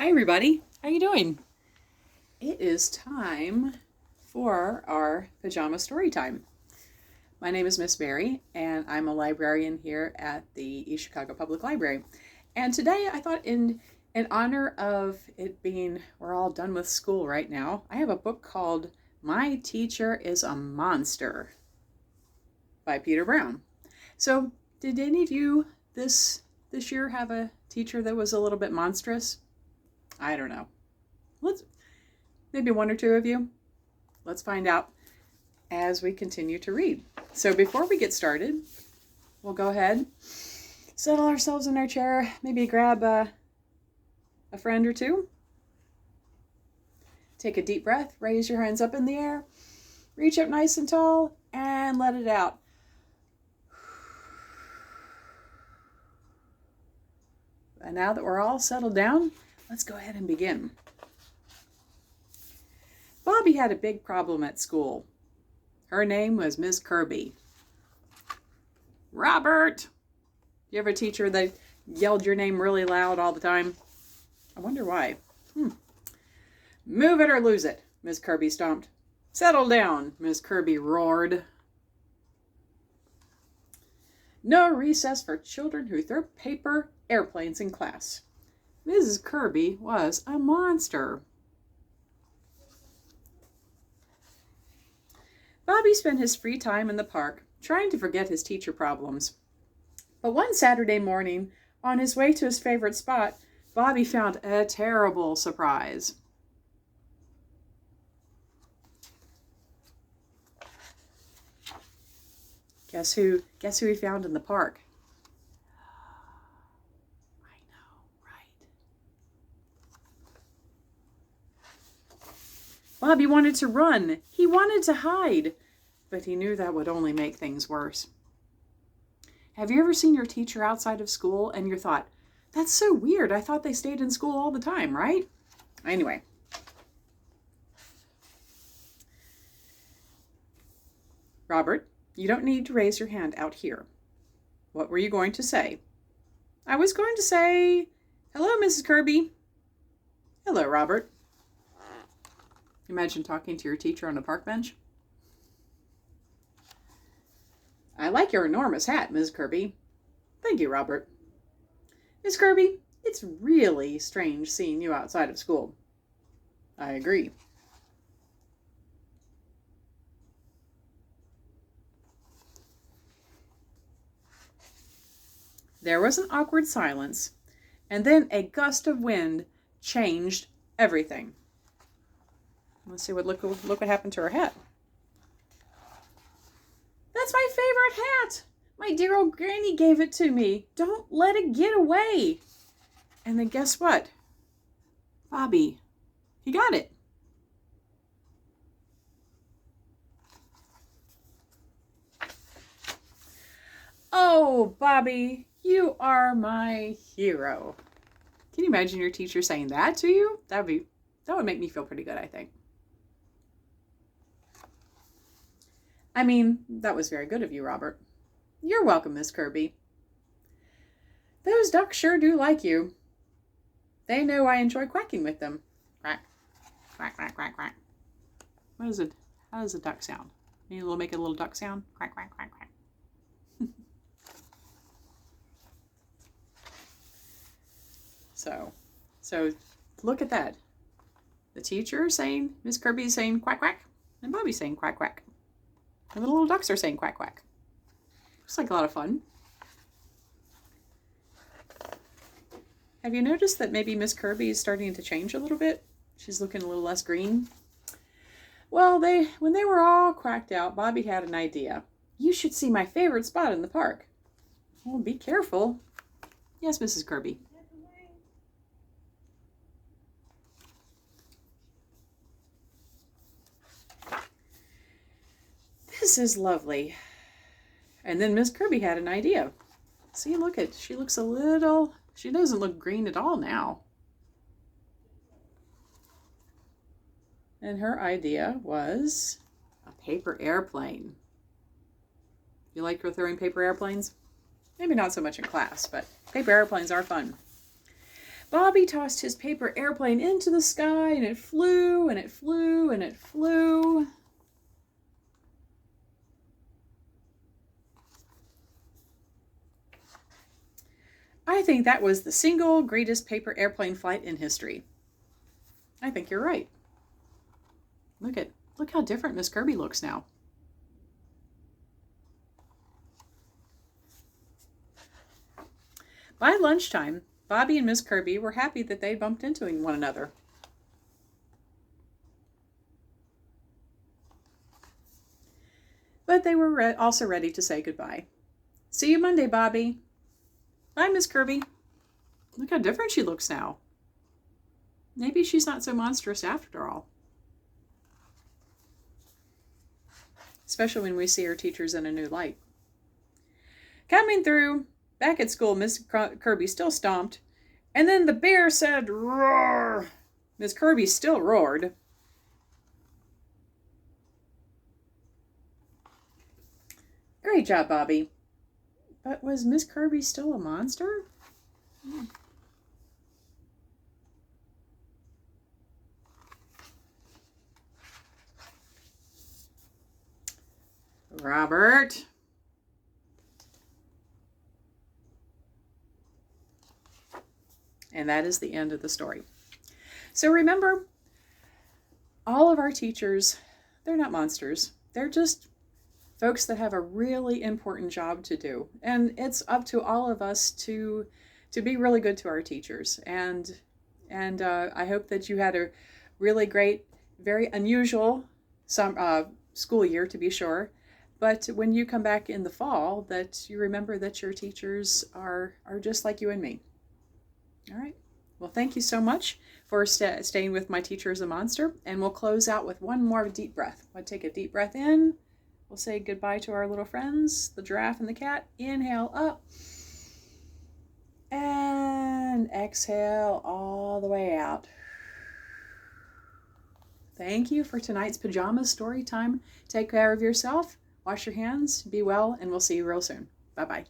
Hi everybody, how you doing? It is time for our Pajama Storytime. My name is Miss Mary and I'm a librarian here at the East Chicago Public Library. And today I thought in honor of it being we're all done with school right now, I have a book called My Teacher is a Monster by Peter Brown. So did any of you this year have a teacher that was a little bit monstrous? I don't know. Maybe one or two of you. Let's find out as we continue to read. So before we get started, we'll go ahead, settle ourselves in our chair, maybe grab a friend or two. Take a deep breath, raise your hands up in the air, reach up nice and tall, and let it out. And now that we're all settled down, let's go ahead and begin. Bobby had a big problem at school. Her name was Miss Kirby. Robert! You ever a teacher that yelled your name really loud all the time? I wonder why. Move it or lose it, Miss Kirby stomped. Settle down, Miss Kirby roared. No recess for children who throw paper airplanes in class. Mrs. Kirby was a monster. Bobby spent his free time in the park, trying to forget his teacher problems. But one Saturday morning, on his way to his favorite spot, Bobby found a terrible surprise. Guess who he found in the park? Bobby wanted to run. He wanted to hide, but he knew that would only make things worse. Have you ever seen your teacher outside of school and you thought, that's so weird. I thought they stayed in school all the time, right? Anyway. Robert, you don't need to raise your hand out here. What were you going to say? I was going to say, hello, Mrs. Kirby. Hello, Robert. Imagine talking to your teacher on a park bench. I like your enormous hat, Ms. Kirby. Thank you, Robert. Miss Kirby, it's really strange seeing you outside of school. I agree. There was an awkward silence, and then a gust of wind changed everything. Let's see look what happened to her hat. That's my favorite hat. My dear old granny gave it to me. Don't let it get away. And then guess what? Bobby, he got it. Oh, Bobby, you are my hero. Can you imagine your teacher saying that to you? That would make me feel pretty good, I think. I mean, that was very good of you, Robert. You're welcome, Miss Kirby. Those ducks sure do like you. They know I enjoy quacking with them. Quack, quack, quack, quack, quack. What is it? How does a duck sound? Make a little duck sound? Quack, quack, quack, quack. So look at that. The teacher saying, Miss Kirby saying quack, quack, and Bobby saying quack, quack. And the little ducks are saying quack, quack. Looks like a lot of fun. Have you noticed that maybe Miss Kirby is starting to change a little bit? She's looking a little less green. Well, when they were all quacked out, Bobby had an idea. You should see my favorite spot in the park. Oh, be careful. Yes, Mrs. Kirby. This is lovely. And then Miss Kirby had an idea. See, she looks she doesn't look green at all now. And her idea was a paper airplane. You like throwing paper airplanes? Maybe not so much in class, but paper airplanes are fun. Bobby tossed his paper airplane into the sky, and it flew, and it flew, and it flew. I think that was the single greatest paper airplane flight in history. I think you're right. Look how different Miss Kirby looks now. By lunchtime, Bobby and Miss Kirby were happy that they bumped into one another. But they were also ready to say goodbye. See you Monday, Bobby. Bye, Miss Kirby. Look how different she looks now. Maybe she's not so monstrous after all. Especially when we see our teachers in a new light. Coming through, back at school, Miss Kirby still stomped. And then the bear said, "Roar!" Miss Kirby still roared. Great job, Bobby. But was Miss Kirby still a monster? Robert. And that is the end of the story. So remember, all of our teachers, they're not monsters. They're just folks that have a really important job to do. And it's up to all of us to be really good to our teachers. And I hope that you had a really great, very unusual school year, to be sure. But when you come back in the fall, that you remember that your teachers are just like you and me. All right. Well, thank you so much for staying with My Teacher is a Monster. And we'll close out with one more deep breath. I'll take a deep breath in. We'll say goodbye to our little friends, the giraffe and the cat. Inhale up. And exhale all the way out. Thank you for tonight's Pajama Story Time. Take care of yourself. Wash your hands. Be well. And we'll see you real soon. Bye-bye.